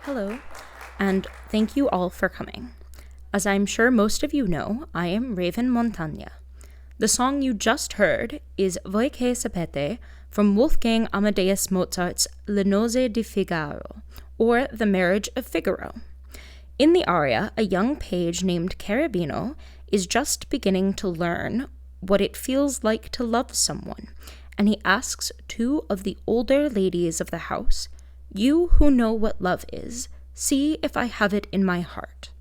Hello, and thank you all for coming. As I'm sure most of you know, I am Raven Montagna. The song you just heard is Voi che sapete from Wolfgang Amadeus Mozart's Le Nozze di Figaro, or The Marriage of Figaro. In the aria, a young page named Babbino is just beginning to learn what it feels like to love someone, and he asks two of the older ladies of the house, "You who know what love is, see if I have it in my heart."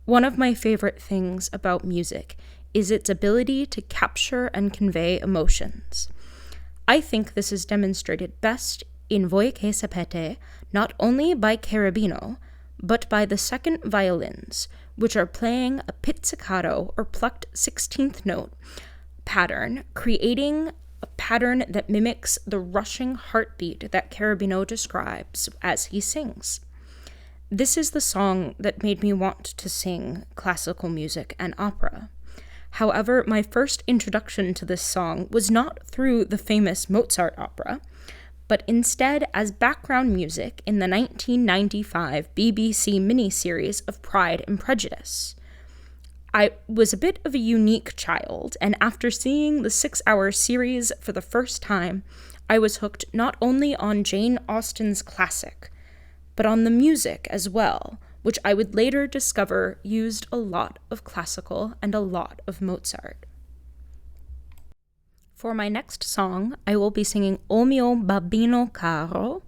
One of my favorite things about music is its ability to capture and convey emotions. I think this is demonstrated best in Voi che sapete, not only by Babbino, but by the second violins, which are playing a pizzicato or plucked 16th note pattern, creating a pattern that mimics the rushing heartbeat that Babbino describes as he sings. This is the song that made me want to sing classical music and opera. However, my first introduction to this song was not through the famous Mozart opera, but instead as background music in the 1995 BBC miniseries of Pride and Prejudice. I was a bit of a unique child, and after seeing the 6-hour series for the first time, I was hooked not only on Jane Austen's classic, but on the music as well, which I would later discover used a lot of classical and a lot of Mozart. For my next song, I will be singing O mio Babbino Caro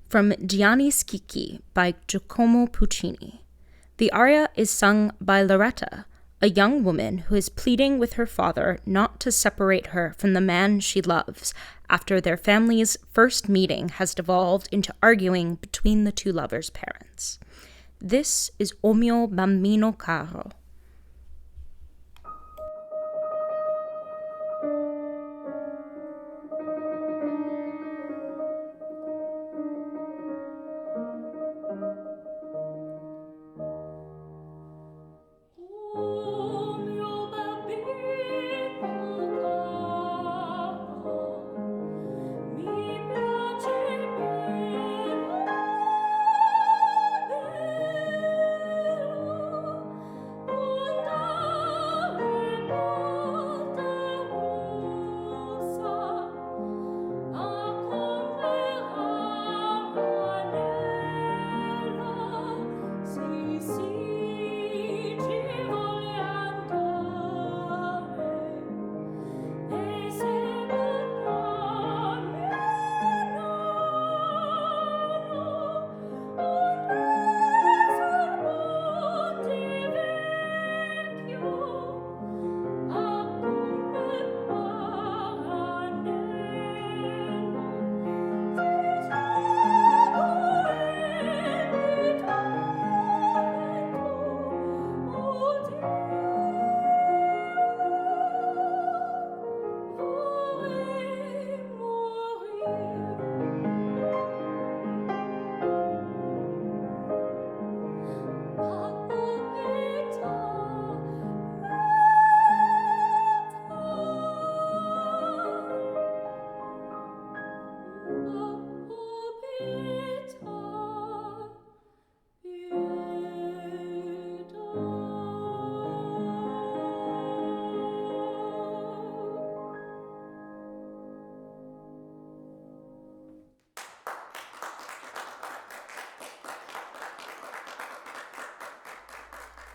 from Gianni Schicchi by Giacomo Puccini. The aria is sung by Loretta, a young woman who is pleading with her father not to separate her from the man she loves after their family's first meeting has devolved into arguing between the two lovers' parents. This is O mio Babbino Caro.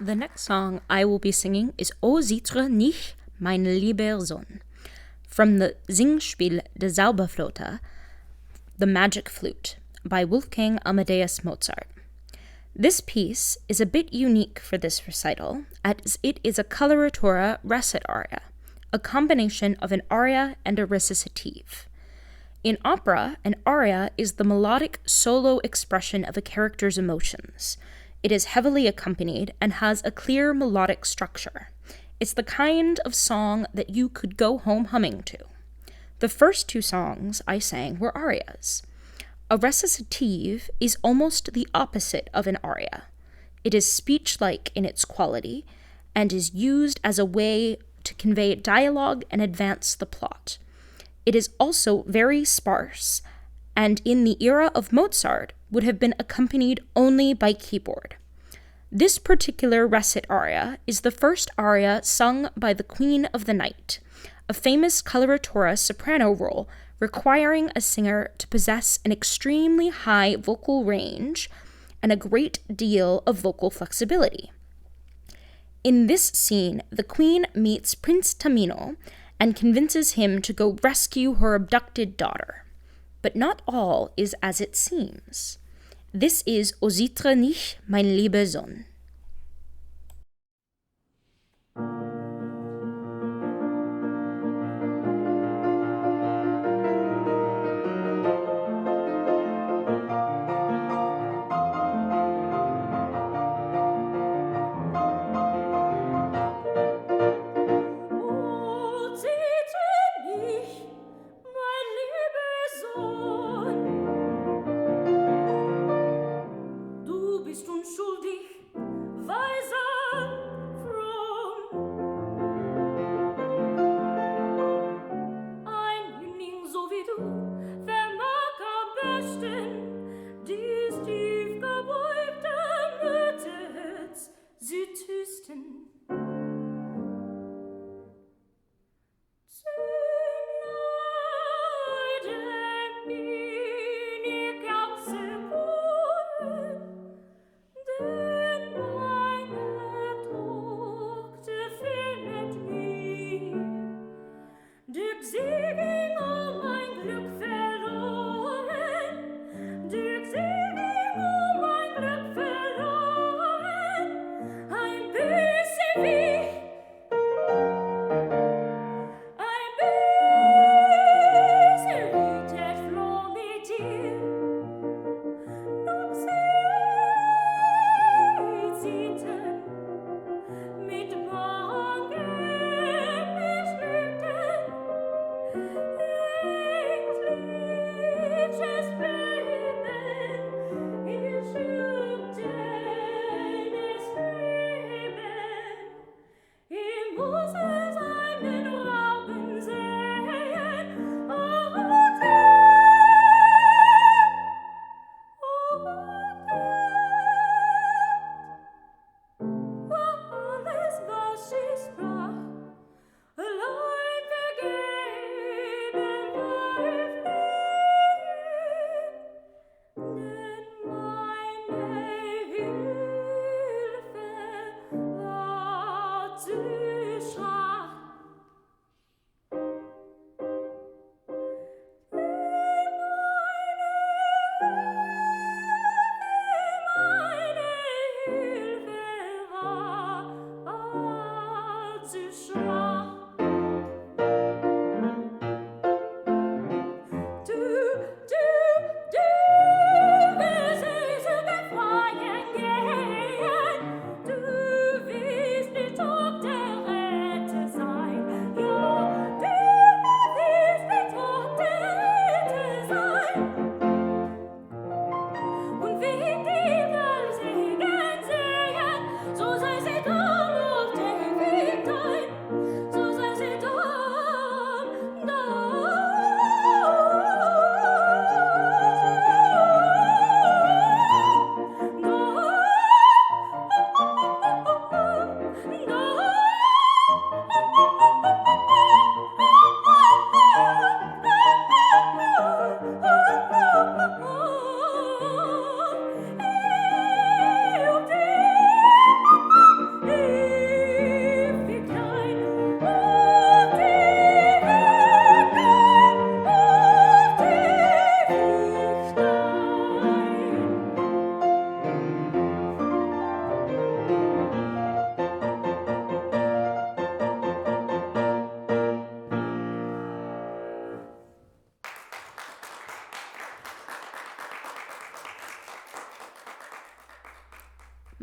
The next song I will be singing is O Zittre, Nicht, mein lieber Sohn, from the Singspiel der Zauberflöte, The Magic Flute, by Wolfgang Amadeus Mozart. This piece is a bit unique for this recital, as it is a coloratura recit aria, a combination of an aria and a recitative. In opera, an aria is the melodic solo expression of a character's emotions. It is heavily accompanied and has a clear melodic structure. It's the kind of song that you could go home humming to. The first two songs I sang were arias. A recitative is almost the opposite of an aria. It is speech-like in its quality and is used as a way to convey dialogue and advance the plot. It is also very sparse and in the era of Mozart would have been accompanied only by keyboard. This particular recit aria is the first aria sung by the Queen of the Night, a famous coloratura soprano role requiring a singer to possess an extremely high vocal range and a great deal of vocal flexibility. In this scene, the Queen meets Prince Tamino and convinces him to go rescue her abducted daughter. But not all is as it seems. This is O Zittre Nicht, mein lieber Sohn.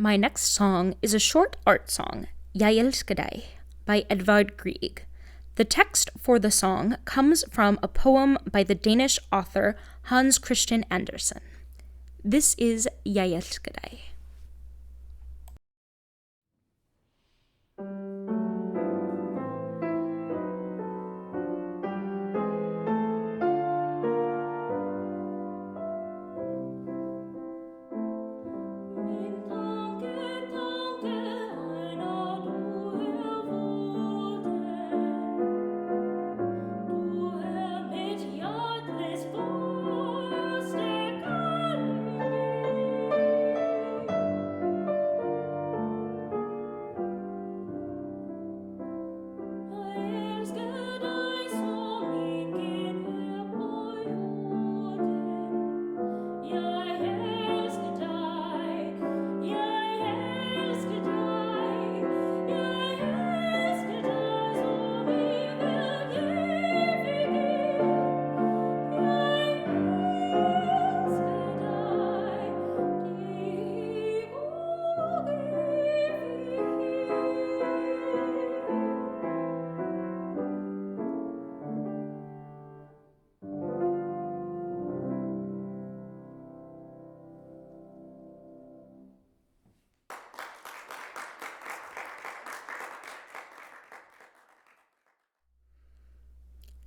My next song is a short art song, Jeg elsker deg, by Edvard Grieg. The text for the song comes from a poem by the Danish author Hans Christian Andersen. This is Jeg elsker deg.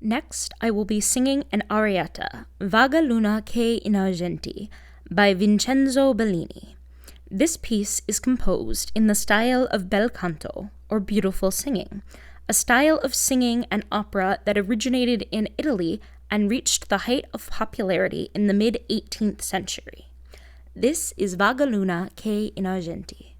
Next, I will be singing an arietta, Vaga Luna che Inargenti, by Vincenzo Bellini. This piece is composed in the style of bel canto, or beautiful singing, a style of singing and opera that originated in Italy and reached the height of popularity in the mid-18th century. This is Vaga Luna che Inargenti.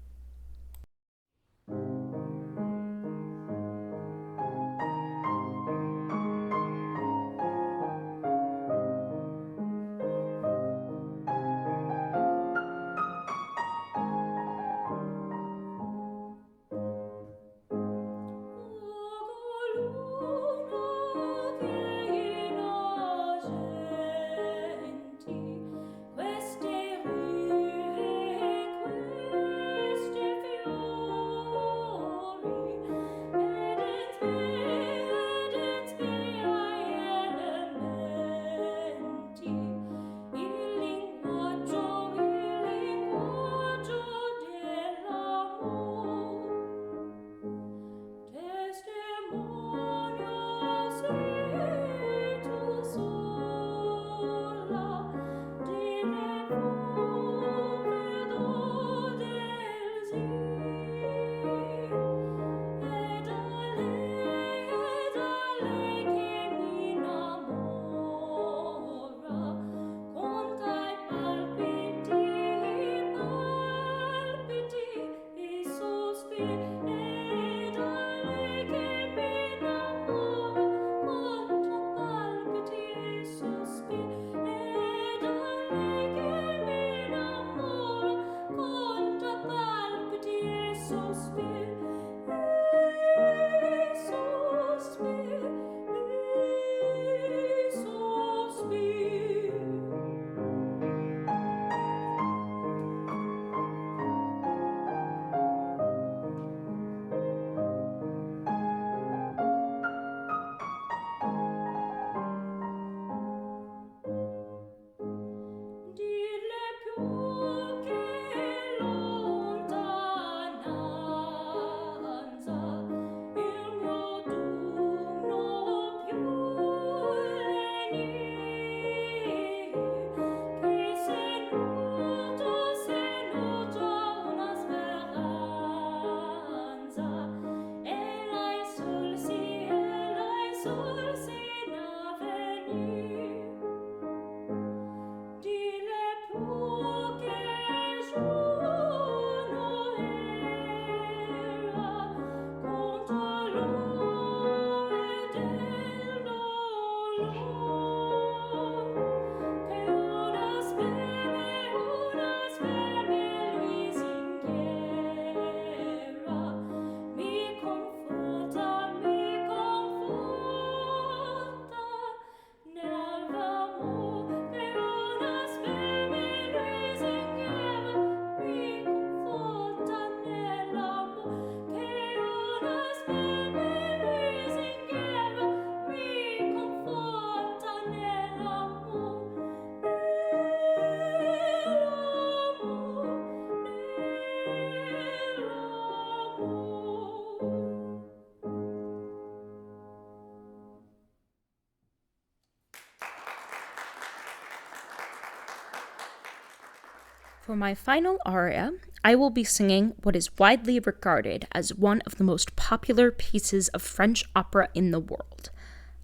For my final aria, I will be singing what is widely regarded as one of the most popular pieces of French opera in the world,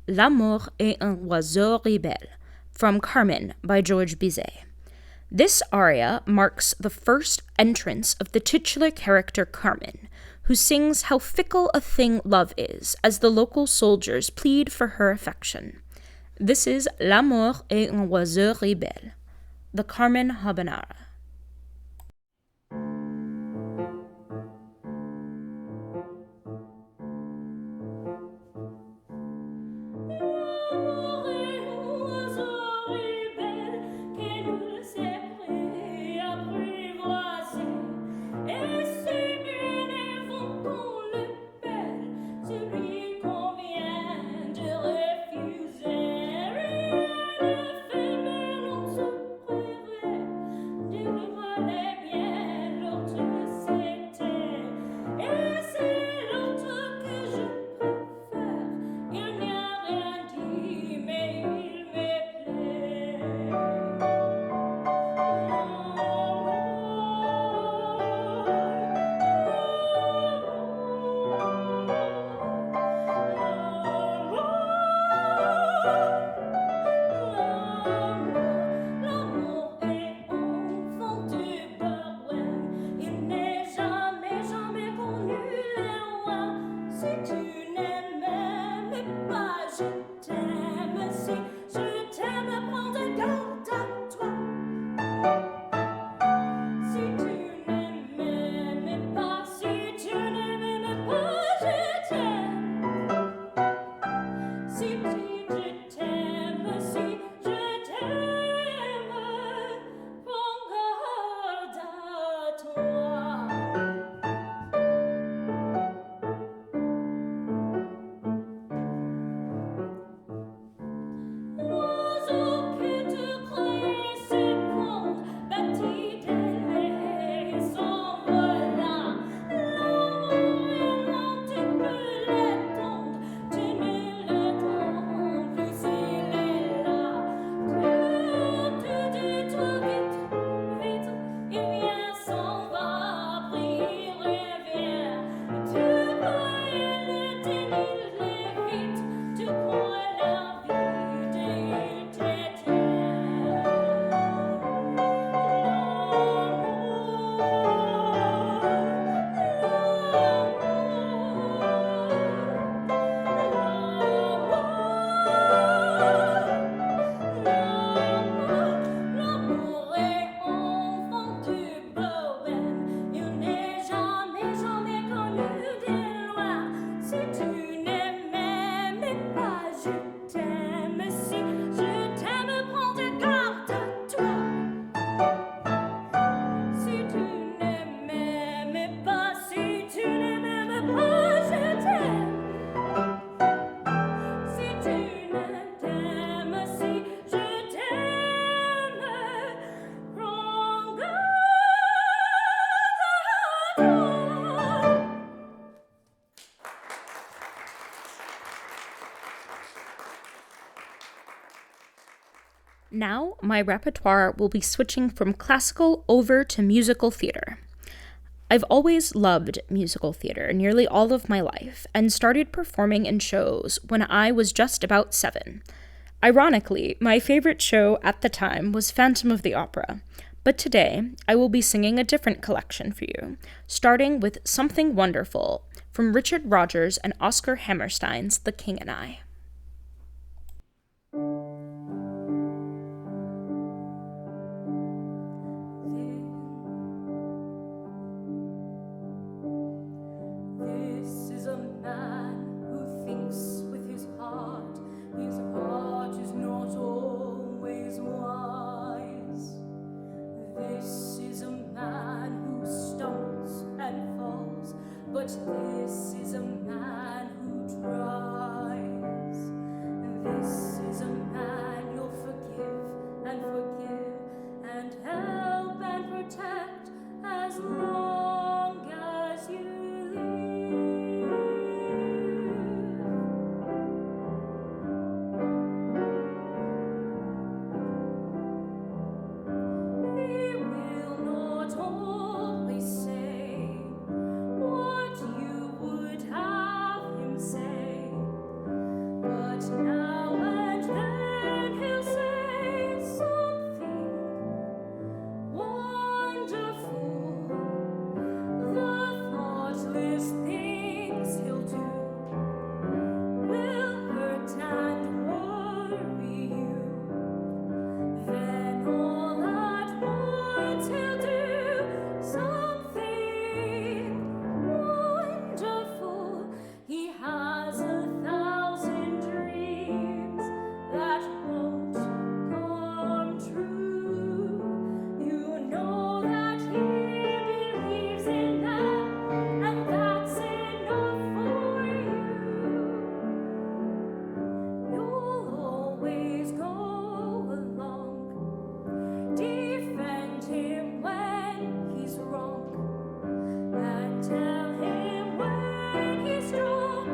L'amour est un oiseau rebelle, from Carmen by Georges Bizet. This aria marks the first entrance of the titular character Carmen, who sings how fickle a thing love is as the local soldiers plead for her affection. This is L'amour est un oiseau rebelle, the Carmen Habanera. De now my repertoire will be switching from classical over to musical theater. I've always loved musical theater nearly all of my life and started performing in shows when I was just about 7. Ironically, my favorite show at the time was Phantom of the Opera, but today I will be singing a different collection for you, starting with Something Wonderful from Richard Rodgers and Oscar Hammerstein's The King and I. But this is a man who tries. This is a man you'll forgive and help and protect as long as you live. He will not always say what you would have him say, but now and then he'll say something wonderful. The thoughtless things he'll do will hurt and worry you. Then all at once he'll do something wonderful. He has 1,000 dreams that won't come true. You know that he believes in them, and that's enough for you. You'll always go along, defend him when he's wrong, and tell him when he's strong.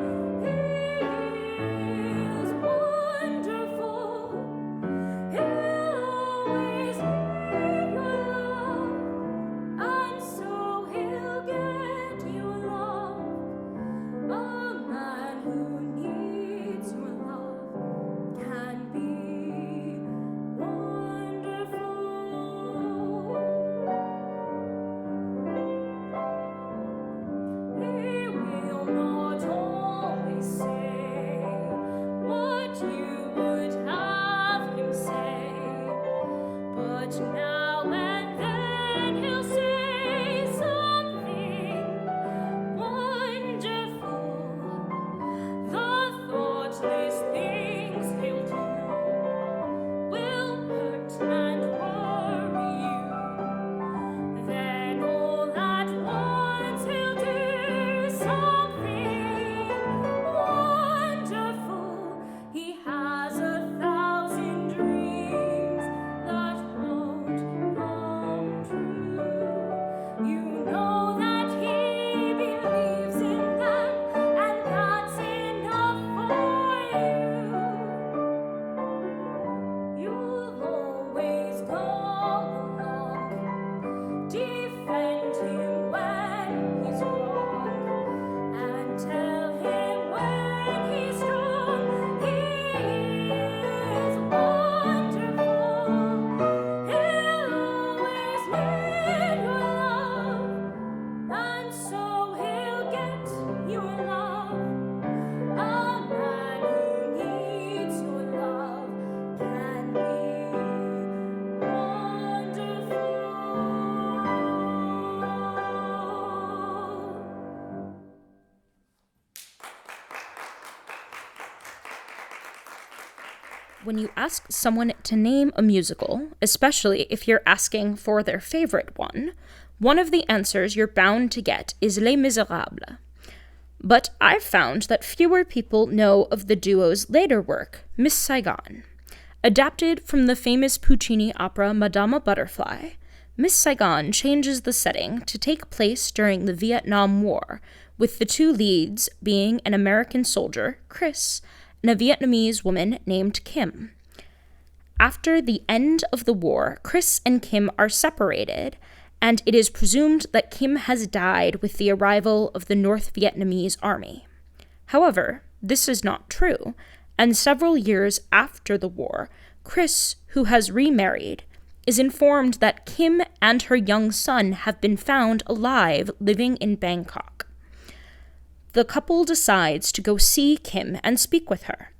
He is wonderful. He'll always need your love, and so he'll get your love. A man who needs your love can be wonderful. He will not always say what you would have him say, but now and then he'll say something wonderful. The thoughtless things he'll do will hurt and worry you. Then all at once he'll do something wonderful. He has 1,000 dreams that won't come true. You know that he believes in them, and that's enough for you. You'll always go along, defend him when he's wrong, and tell him when he's strong. He is wonderful. He'll always need your love, and so he'll get your love. A man who needs your love can be wonderful. When you ask someone to name a musical, especially if you're asking for their favorite one of the answers you're bound to get is Les Miserables. But I've found that fewer people know of the duo's later work, Miss Saigon. Adapted from the famous Puccini opera Madama Butterfly, Miss Saigon changes the setting to take place during the Vietnam War, with the two leads being an American soldier, Chris, and a Vietnamese woman named Kim. After the end of the war, Chris and Kim are separated, and it is presumed that Kim has died with the arrival of the North Vietnamese army. However, this is not true, and several years after the war, Chris, who has remarried, is informed that Kim and her young son have been found alive living in Bangkok. The couple decides to go see Kim and speak with her.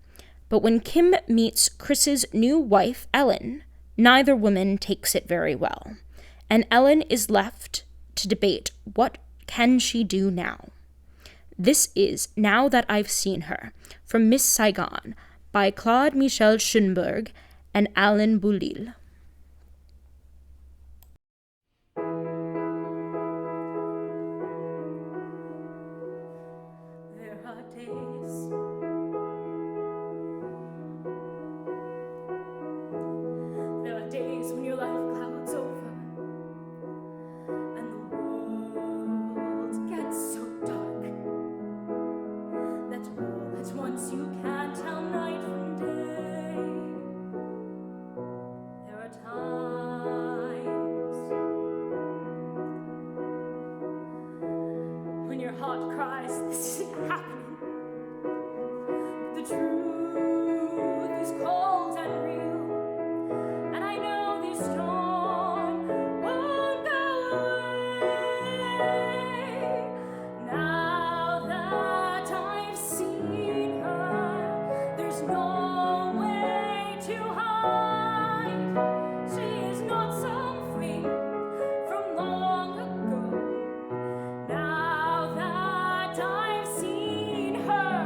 But when Kim meets Chris's new wife, Ellen, neither woman takes it very well, and Ellen is left to debate what can she do now. This is Now That I've Seen Her, from Miss Saigon, by Claude Michel Schönberg and Alain Boulil. There are days when your life clouds over and the world gets so dark that all at once you can't tell night from day. There are times when your heart cries, this isn't happening. The truth is cold and real. Storm won't go away. Now that I've seen her, there's no way to hide. She is not something from long ago. Now that I've seen her,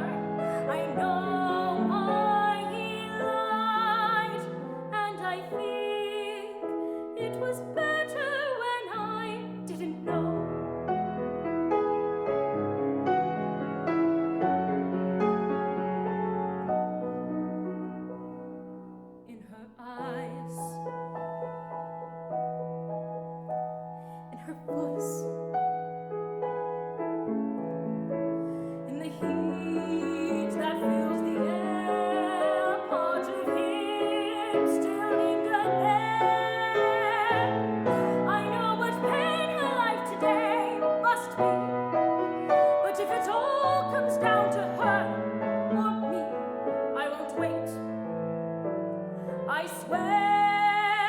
I know why he lied, and I think it was better when I didn't know. In her eyes, in her voice, in the heat that fills the air, part of him still lingered there. I know what pain her life today must be, but if it all comes down to her or me, I won't wait. I swear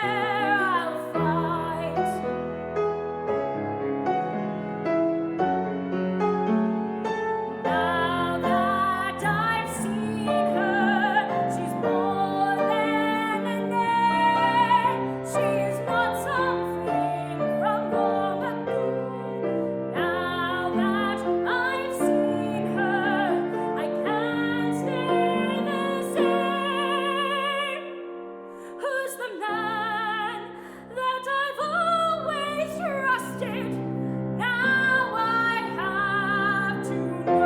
I'll fight. Now that I've seen her, she's more than a name. She is not something from long ago. Now that I've seen her, I can't stay the same. Who's the man that I've always trusted? Now I have to know.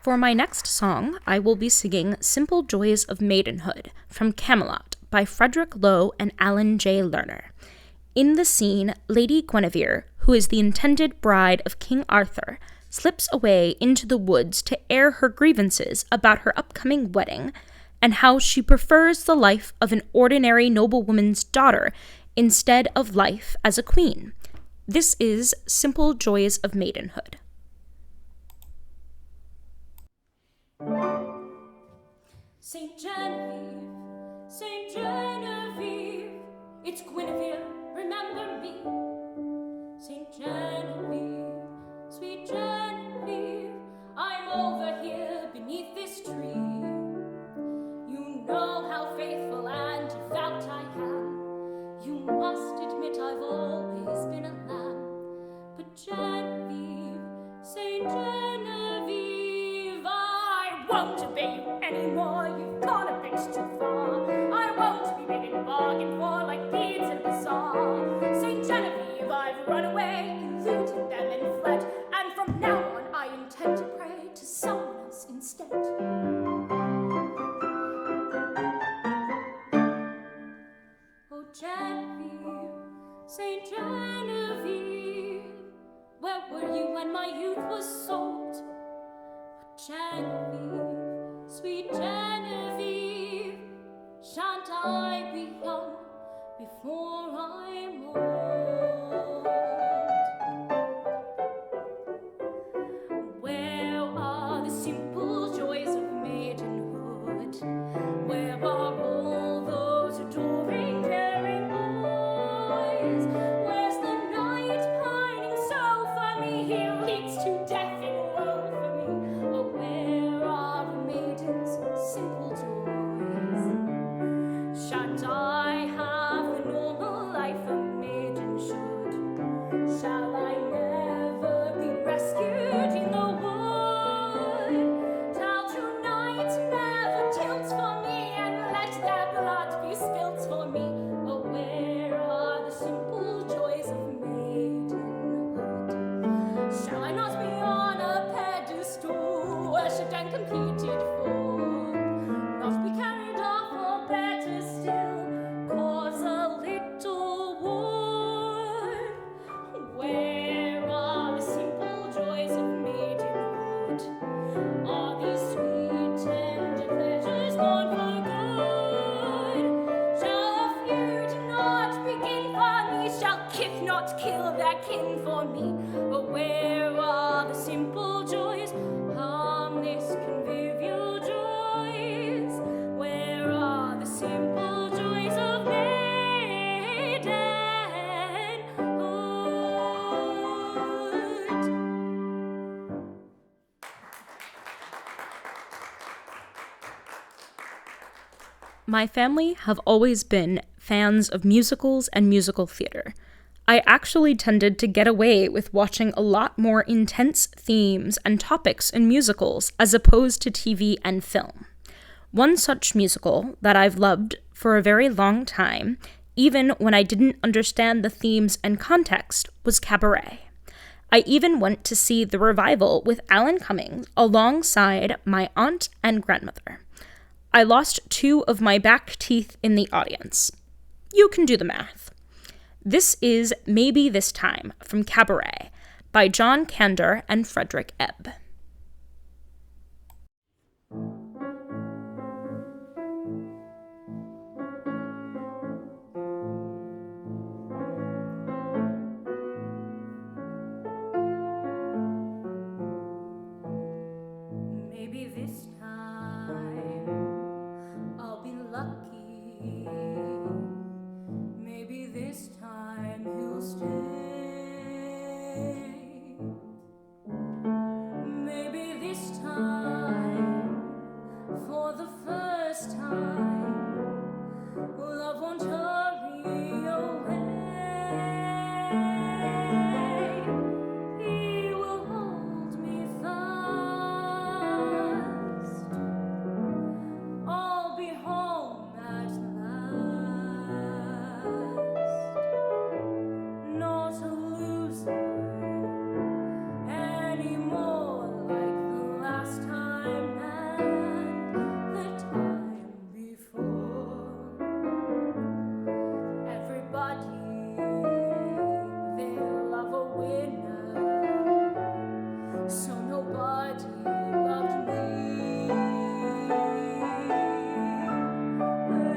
For my next song, I will be singing Simple Joys of Maidenhood from Camelot by Frederick Lowe and Alan J. Lerner. In the scene, Lady Guinevere, who is the intended bride of King Arthur, slips away into the woods to air her grievances about her upcoming wedding and how she prefers the life of an ordinary noblewoman's daughter instead of life as a queen. This is Simple Joys of Maidenhood. Saint Genevieve, it's Guinevere, remember me. Saint Genevieve, sweet Genevieve, I'm over here beneath this tree. You know how faithful and devout I am. You must admit I've always been a lamb. But Genevieve, Saint Genevieve, I won't obey you anymore. You've gone a bit too far. I won't be made a bargain for like beads in a bazaar. Saint Genevieve, I've run away, eluded them and fled, and from now on I intend to pray to someone else instead. when my youth was sold. Genevieve, sweet Genevieve, shan't I be young before I'm old? Where are the simple joys of maidenhood? Where are all those adoring, daring boys? Where's the knight pining so for me? He leads to death in woe for me. Oh, where are the maiden's simple joys? Shan't I have the normal life a maiden should? Shall I never be rescued in the wood? Shall tonight never tilt for me and let their blood be spilt for me? Oh, where are the simple joys of maidenhood? Shall I not be on a pedestal, worshipped and completed for? Not be carried off, or better still, cause a little war? Where are the simple joys of maidenhood? Are these sweet tender pleasures gone for good? Shall a feud not begin for me? Shall kith not kill their kin for me? But where are the simple joys, harmless convivial joys? Where are the simple joys of maidenhood? My family have always been fans of musicals and musical theater. I actually tended to get away with watching a lot more intense themes and topics in musicals as opposed to TV and film. One such musical that I've loved for a very long time, even when I didn't understand the themes and context, was Cabaret. I even went to see the revival with Alan Cumming alongside my aunt and grandmother. I lost 2 of my back teeth in the audience. You can do the math. This is Maybe This Time from Cabaret by John Kander and Frederick Ebb. Maybe this time I'll be lucky. Maybe this time he'll stay. Maybe this time, for the first time, love won't hurry away. He will hold me fast. I'll be home at last. Not a loser anymore, like the last time and the time before. Everybody, they love a winner, so nobody loved me.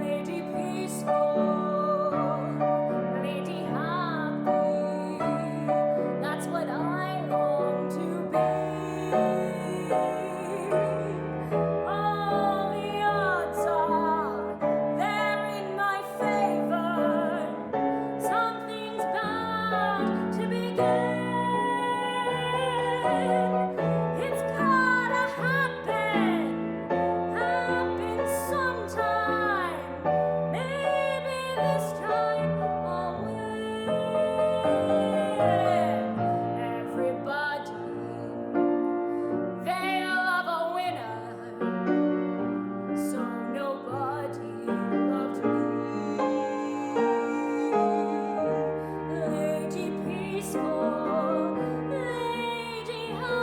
Lady peaceful, lady happy, that's what I long to be. All the odds are they're in my favor. Something's bound to begin. It's gotta happen sometime. Maybe this time I'll win. Everybody, they love a winner, so nobody loved me. Lady peaceful, lady happy,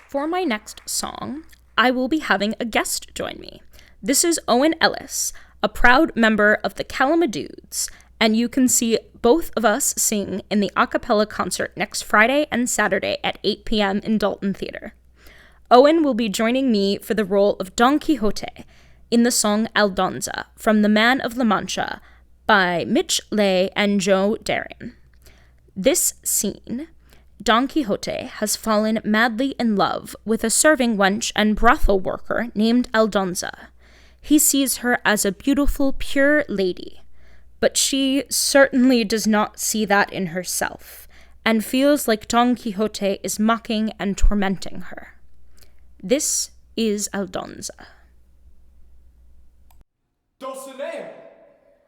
For my next song, I will be having a guest join me. This is Owen Ellis, a proud member of the Kalamazoo, and you can see both of us sing in the a cappella concert next Friday and Saturday at 8 p.m. in Dalton Theatre. Owen will be joining me for the role of Don Quixote in the song Aldonza from The Man of La Mancha by Mitch Leigh and Joe Darin. This scene, Don Quixote has fallen madly in love with a serving wench and brothel worker named Aldonza. He sees her as a beautiful, pure lady, but she certainly does not see that in herself, and feels like Don Quixote is mocking and tormenting her. This is Aldonza. Dulcinea!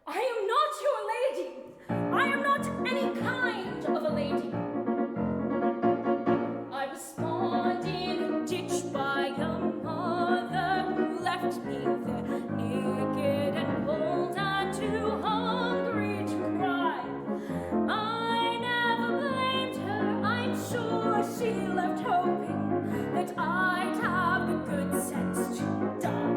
I am not your lady. I am not any kind of a lady. I was spawned in a ditch by a mother who left me there naked and cold and too hungry to cry. I never blamed her. I'm sure she left hoping that I'd have the good sense to die.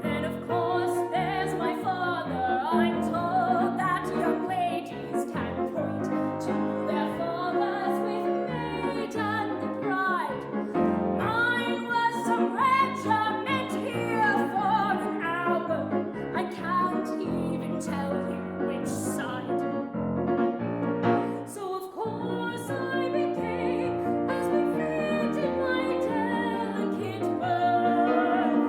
Then of course there's my father. I'm told that young ladies can point to their fathers with maid and the bride. Mine was some regiment here for an hour. I can't even tell you which side. So of course I became as befitted my delicate birth,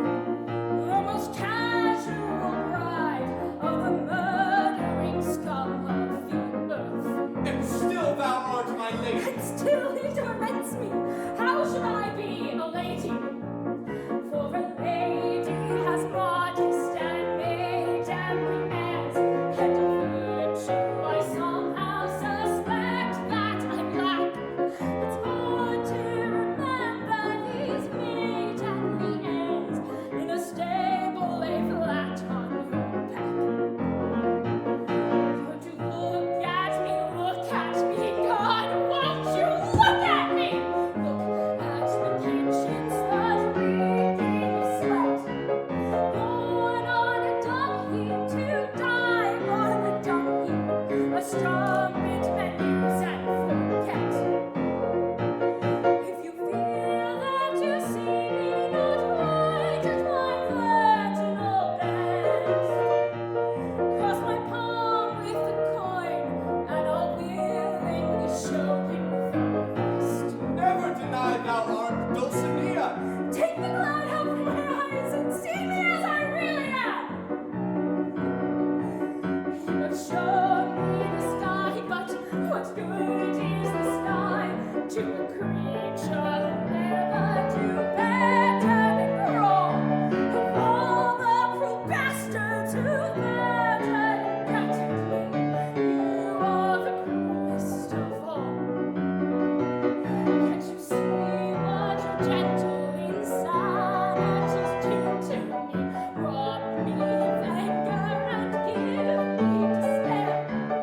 the most casual bride of the murdering scum of the earth. And still thou art my lady. And still he torments me. How should I be a lady? For a lady has modest and maidens airs, and a virtue I somehow suspect that I lack. It's hard to remember these maidenly airs in a stable lay flat on her back. Don't you look at me, God, won't you look at me? Look at the pensions that reeking of sweat, born on a dung heap to die on the dung heap, a strong bit men use and forget. If you feel that you see me not right at my virginal best, cross my palm with the coin, and I'll willingly show him the rest. Never deny thou art Dulcinea. Take the cloud out from my eyes and see me as I really am. You have shown me the sky, but what good is the sky to a creature who never do better than crawl? Of all the cruel bastards who murdered and gutted me, you are the cruelest of all. Can't you see what your gentle insanities do to me? Rob me of anger and give me despair.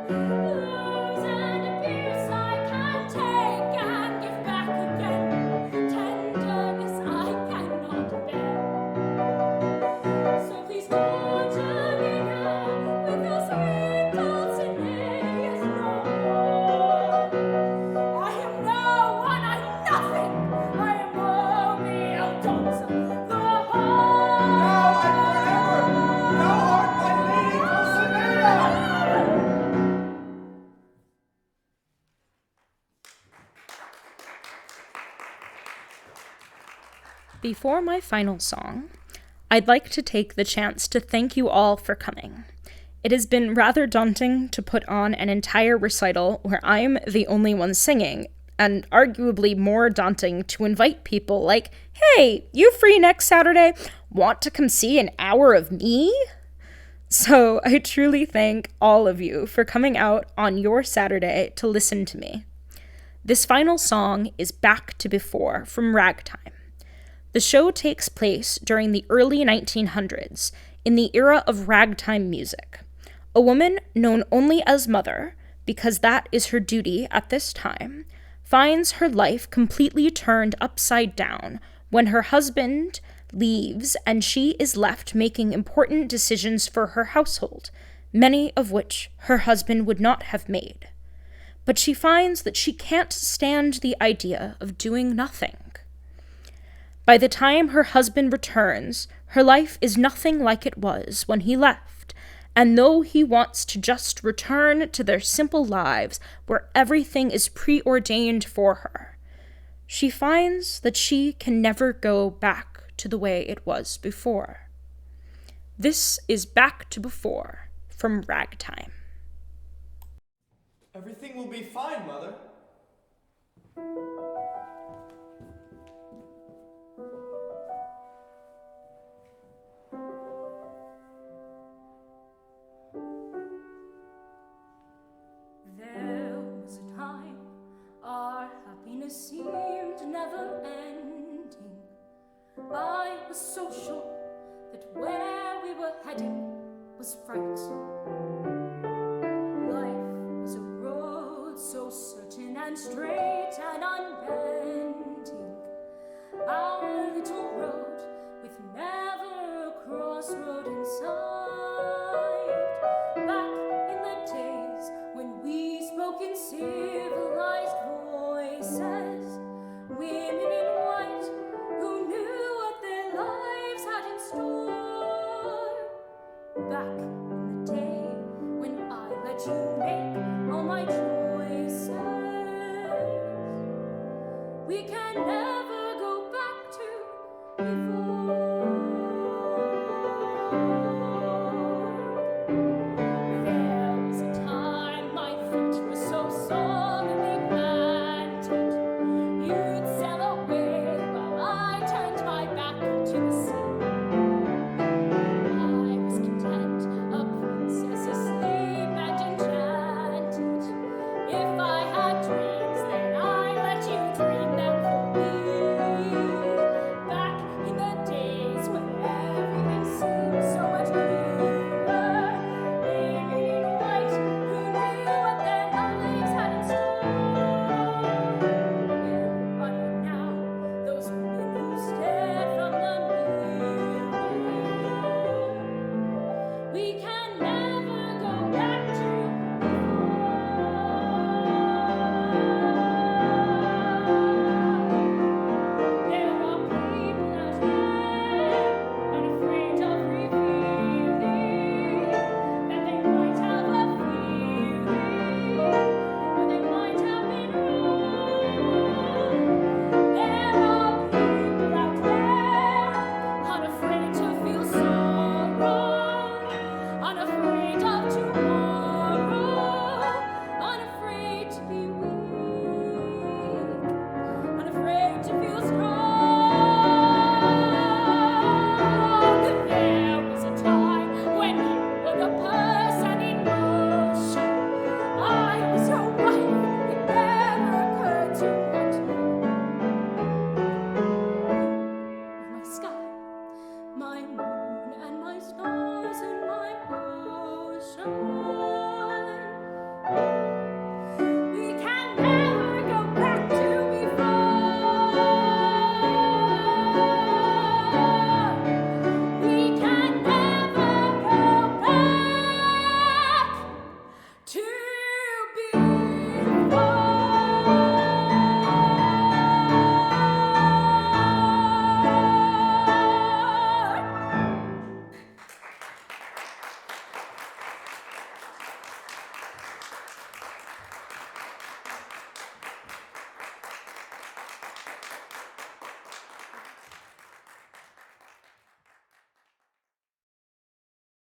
Blows and abuse I can take and give back again. Tenderness I cannot bear. So please torture me now with your sweet Dulcinea's roar. I am no one, I'm nothing. I am only Aldonza, the whore. Now and forever, thou art my lady Dulcinea. Before my final song, I'd like to take the chance to thank you all for coming. It has been rather daunting to put on an entire recital where I'm the only one singing, and arguably more daunting to invite people like, hey, you free next Saturday? Want to come see an hour of me? So I truly thank all of you for coming out on your Saturday to listen to me. This final song is Back to Before from Ragtime. The show takes place during the early 1900s in the era of ragtime music. A woman known only as Mother, because that is her duty at this time, finds her life completely turned upside down when her husband leaves and she is left making important decisions for her household, many of which her husband would not have made. But she finds that she can't stand the idea of doing nothing. By the time her husband returns, her life is nothing like it was when he left, and though he wants to just return to their simple lives where everything is preordained for her, she finds that she can never go back to the way it was before. This is Back to Before from Ragtime. Everything will be fine, Mother. There was a time our happiness seemed never ending. I was so sure that where we were heading was right. Life was a road so certain and straight and unbending. Our little road with never a crossroad in sight.